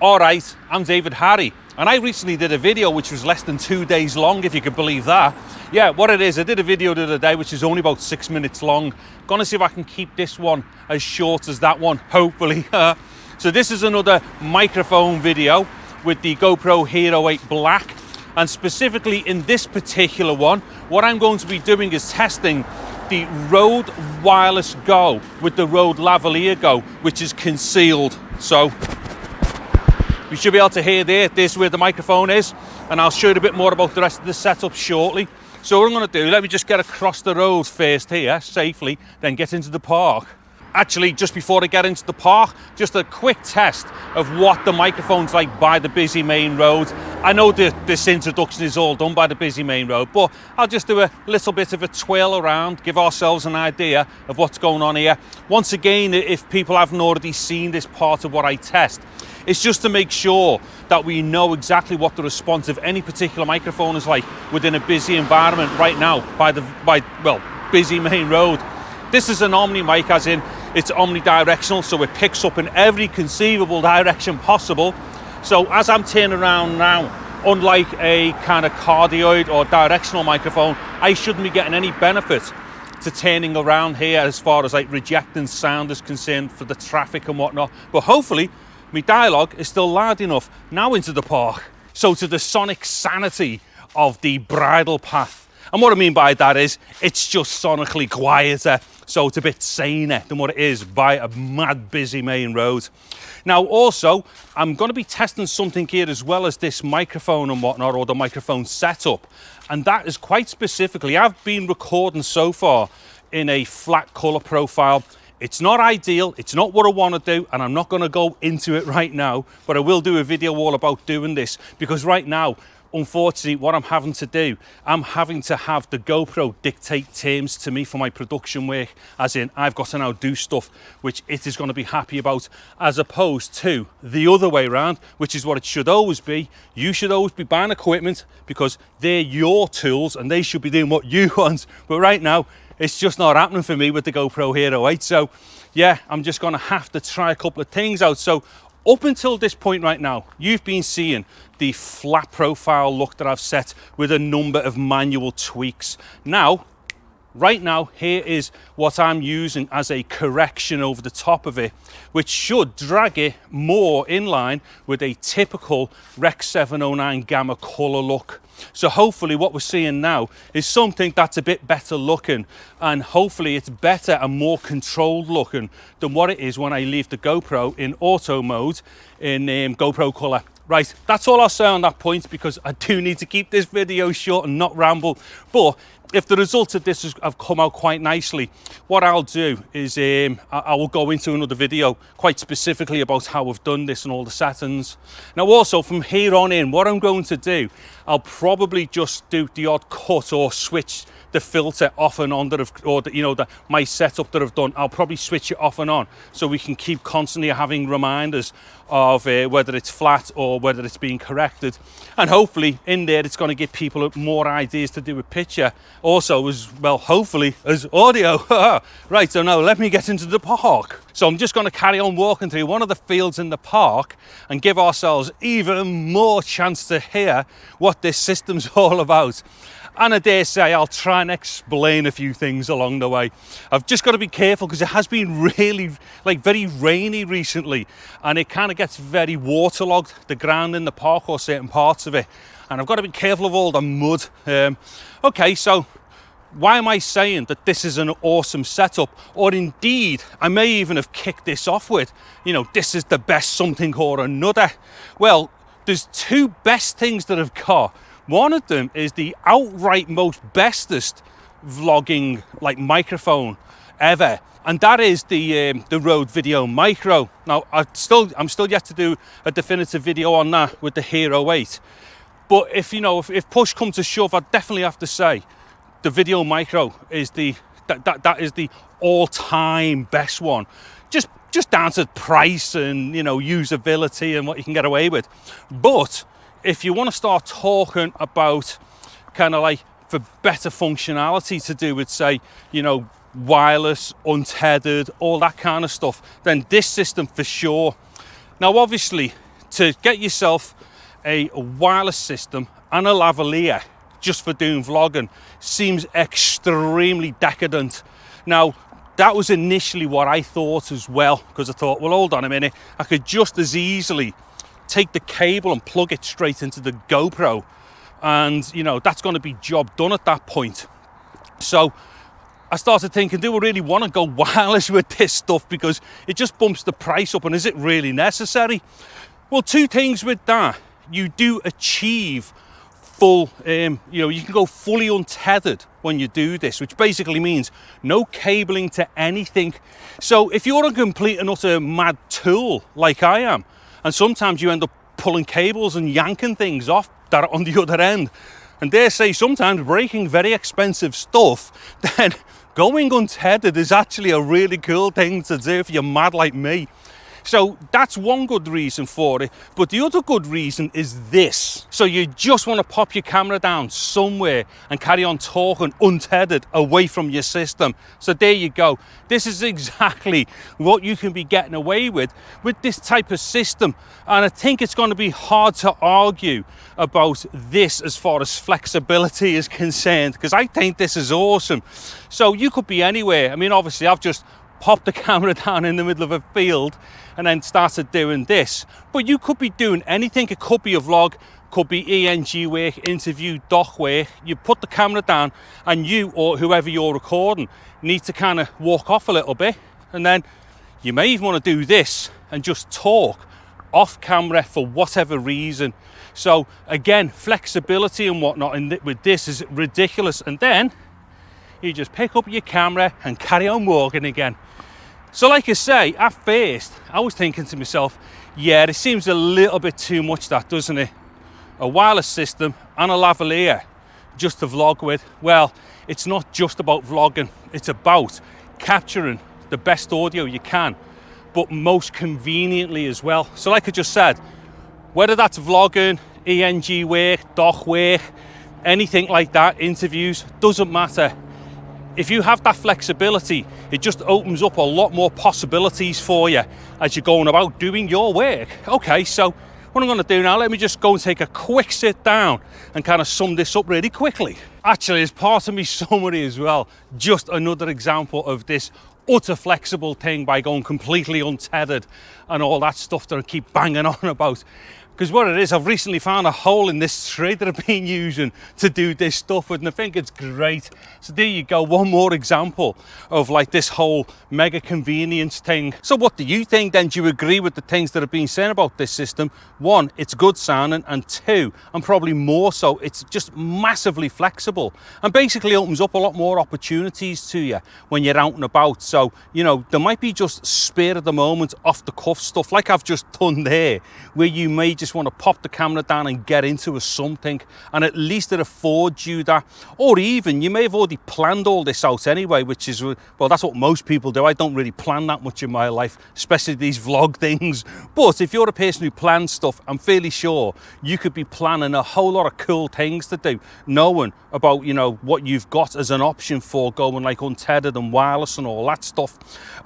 Alright, I'm David Harry, and I recently did a video which was less than 2 days long, if you could believe that. Yeah, what it is, I did a video the other day which is only about 6 minutes long. Gonna see if I can keep this one as short as that one, hopefully. So this is another microphone video with the GoPro Hero8 Black, and specifically in this particular one, what I'm going to be doing is testing the RODE Wireless GO with the RODE Lavalier GO, which is concealed. So you should be able to hear there, this is where the microphone is, and I'll show you a bit more about the rest of the setup shortly. So what I'm going to do, let me just get across the road first here, safely, then get into the park. Actually, just before I get into the park, just a quick test of what the microphone's like by the busy main road. I know that this introduction is all done by the busy main road, but I'll just do a little bit of a twirl around, give ourselves an idea of what's going on here. Once again, if people haven't already seen this part of what I test, it's just to make sure that we know exactly what the response of any particular microphone is like within a busy environment right now by busy main road. This is an omni mic, as in it's omnidirectional, so it picks up in every conceivable direction possible. So as I'm turning around now, unlike a kind of cardioid or directional microphone, I shouldn't be getting any benefit to turning around here as far as like rejecting sound is concerned for the traffic and whatnot. But hopefully my dialogue is still loud enough now into the park. So to the sonic sanity of the bridle path. And what I mean by that is it's just sonically quieter, so it's a bit saner than what it is by a mad busy main road. Now also, I'm going to be testing something here as well as this microphone and whatnot, or the microphone setup. And that is quite specifically, I've been recording so far in a flat color profile. It's not ideal, it's not what I want to do, and I'm not going to go into it right now, but I will do a video all about doing this, because right now, unfortunately, what I'm having to do, I'm having to have the GoPro dictate terms to me for my production work, as in I've got to now do stuff which it is going to be happy about, as opposed to the other way around, which is what it should always be. You should always be buying equipment because they're your tools and they should be doing what you want. But right now, it's just not happening for me with the GoPro Hero 8. So yeah, I'm just going to have to try a couple of things out. So up until this point right now, you've been seeing the flat profile look that I've set with a number of manual tweaks. Now, right now, here is what I'm using as a correction over the top of it, which should drag it more in line with a typical Rec 709 Gamma color look. So hopefully what we're seeing now is something that's a bit better looking, and hopefully it's better and more controlled looking than what it is when I leave the GoPro in auto mode in GoPro color. Right, that's all I'll say on that point, because I do need to keep this video short and not ramble. But if the results of this have come out quite nicely, what I'll do is I will go into another video quite specifically about how we've done this and all the settings. Now also from here on in, what I'm going to do, I'll probably just do the odd cut or switch the filter off and on that I've, or the, you know, my setup that I've done. I'll probably switch it off and on so we can keep constantly having reminders of whether it's flat or whether it's being corrected. And hopefully in there it's going to give people more ideas to do with picture, also as well, hopefully as audio. Right, so now let me get into the park. So I'm just going to carry on walking through one of the fields in the park and give ourselves even more chance to hear what this system's all about. And I dare say I'll try and explain a few things along the way. I've just got to be careful because it has been really very rainy recently, and it kind of gets very waterlogged, the ground in the park or certain parts of it, and I've got to be careful of all the mud. Okay, so why am I saying that this is an awesome setup, or indeed I may even have kicked this off with, you know, this is the best something or another? Well, there's two best things that I've got. One of them is the outright most bestest vlogging microphone ever, and that is the RODE Video Micro. Now I'm still yet to do a definitive video on that with the Hero 8, but if push comes to shove, I definitely have to say the Video Micro is that is the all-time best one. Just down to price and usability and what you can get away with. But if you want to start talking about kind of like for better functionality to do with, say, wireless, untethered, all that kind of stuff, then this system for sure. Now obviously to get yourself a wireless system and a lavalier just for doing vlogging seems extremely decadent. Now, that was initially what I thought as well, because I thought, well, hold on a minute, I could just as easily take the cable and plug it straight into the GoPro, and you know, that's going to be job done at that point. So I started thinking, do I really want to go wireless with this stuff, because it just bumps the price up, and is it really necessary? Well, two things with that. You do achieve full, you know, you can go fully untethered when you do this, which basically means no cabling to anything. So if you're a complete and utter mad tool like I am, and sometimes you end up pulling cables and yanking things off that are on the other end, and dare say sometimes breaking very expensive stuff, then going untethered is actually a really cool thing to do if you're mad like me. So that's one good reason for it. But the other good reason is this. So you just want to pop your camera down somewhere and carry on talking untethered away from your system. So there you go. This is exactly what you can be getting away with this type of system. And I think it's going to be hard to argue about this as far as flexibility is concerned, because I think this is awesome. So you could be anywhere. I mean, obviously I've just popped the camera down in the middle of a field and then started doing this, but you could be doing anything. It could be a vlog, could be ENG work, interview, doc work. You put the camera down and you or whoever you're recording need to kind of walk off a little bit, and then you may even want to do this and just talk off camera for whatever reason. So again, flexibility and whatnot with this is ridiculous. And then you just pick up your camera and carry on walking again. So like I say, at first I was thinking to myself, yeah, it seems a little bit too much, that, doesn't it? A wireless system and a lavalier just to vlog with. Well, it's not just about vlogging, it's about capturing the best audio you can, but most conveniently as well. So like I just said, whether that's vlogging, ENG work, doc work, anything like that, interviews, doesn't matter. If you have that flexibility, it just opens up a lot more possibilities for you as you're going about doing your work. Okay, so what I'm going to do now, let me just go and take a quick sit down and kind of sum this up really quickly. Actually, as part of my summary as well, just another example of this utter flexible thing by going completely untethered and all that stuff that I keep banging on about. Because what it is, I've recently found a hole in this tree that I've been using to do this stuff with, and I think it's great. So there you go, one more example of like this whole mega convenience thing. So what do you think then? Do you agree with the things that have been saying about this system? One, it's good sounding, and two, and probably more so, it's just massively flexible and basically opens up a lot more opportunities to you when you're out and about. So, you know, there might be just spare of the moment, off the cuff stuff like I've just done there, where you may just want to pop the camera down and get into something, and at least it affords you that. Or even you may have already planned all this out anyway, which is, well, that's what most people do. I don't really plan that much in my life, especially these vlog things. But if you're a person who plans stuff, I'm fairly sure you could be planning a whole lot of cool things to do, knowing about, you know, what you've got as an option for going like untethered and wireless and all that stuff.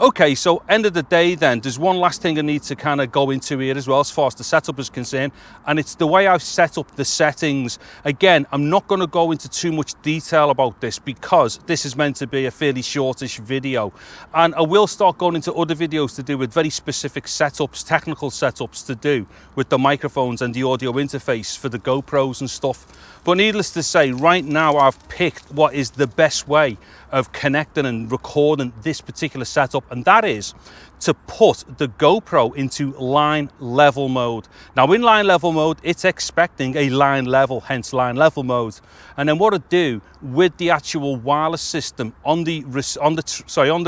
Okay, so end of the day then, there's one last thing I need to kind of go into here as well as far as the setup is concerned, and it's the way I've set up the settings. Again, I'm not going to go into too much detail about this because this is meant to be a fairly shortish video, and I will start going into other videos to do with very specific setups, technical setups to do with the microphones and the audio interface for the GoPros and stuff. But needless to say, right now I've picked what is the best way of connecting and recording this particular setup, and that is to put the GoPro into line level mode. Now in line level mode, it's expecting a line level, hence line level mode. And then what I do with the actual wireless system on the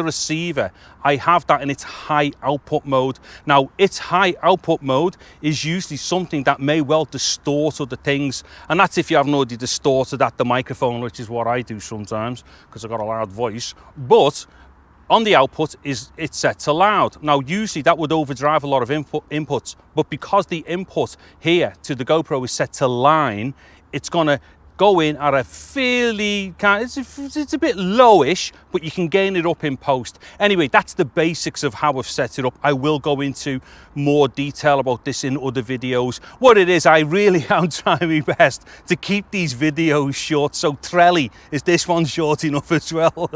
receiver, I have that in its high output mode. Now its high output mode is usually something that may well distort other things, and that's if you haven't already distorted at the microphone, which is what I do sometimes because I've got a loud voice. But on the output it's set to loud. Now usually that would overdrive a lot of inputs, but because the input here to the GoPro is set to line, it's going to go in at a fairly it's a bit lowish, but you can gain it up in post. Anyway, that's the basics of how I've set it up. I will go into more detail about this in other videos. What it is, I really am trying my best to keep these videos short. So Trelly, is this one short enough as well?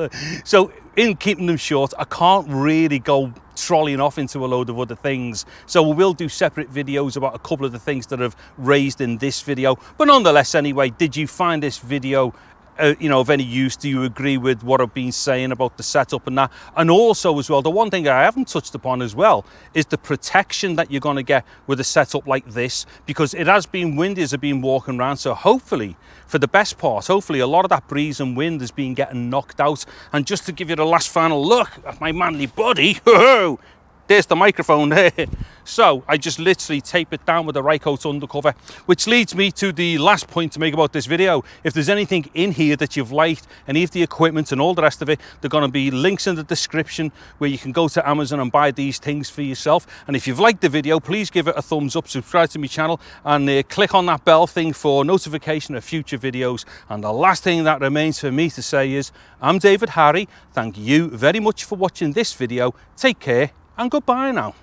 So in keeping them short, I can't really go trolleying off into a load of other things. So we will do separate videos about a couple of the things that I've raised in this video. But nonetheless, anyway, did you find this video of any use? Do you agree with what I've been saying about the setup and that? And also as well, the one thing I haven't touched upon as well is the protection that you're going to get with a setup like this, because it has been windy as I've been walking around. So hopefully, for the best part, hopefully a lot of that breeze and wind has been getting knocked out. And just to give you the last final look at my manly body, there's the microphone there. So I just literally tape it down with a Rycoat undercover, which leads me to the last point to make about this video. If there's anything in here that you've liked, any of the equipment and all the rest of it, there are going to be links in the description where you can go to Amazon and buy these things for yourself. And if you've liked the video, please give it a thumbs up, subscribe to my channel, and click on that bell thing for notification of future videos. And the last thing that remains for me to say is, I'm David Harry. Thank you very much for watching this video. Take care and goodbye now.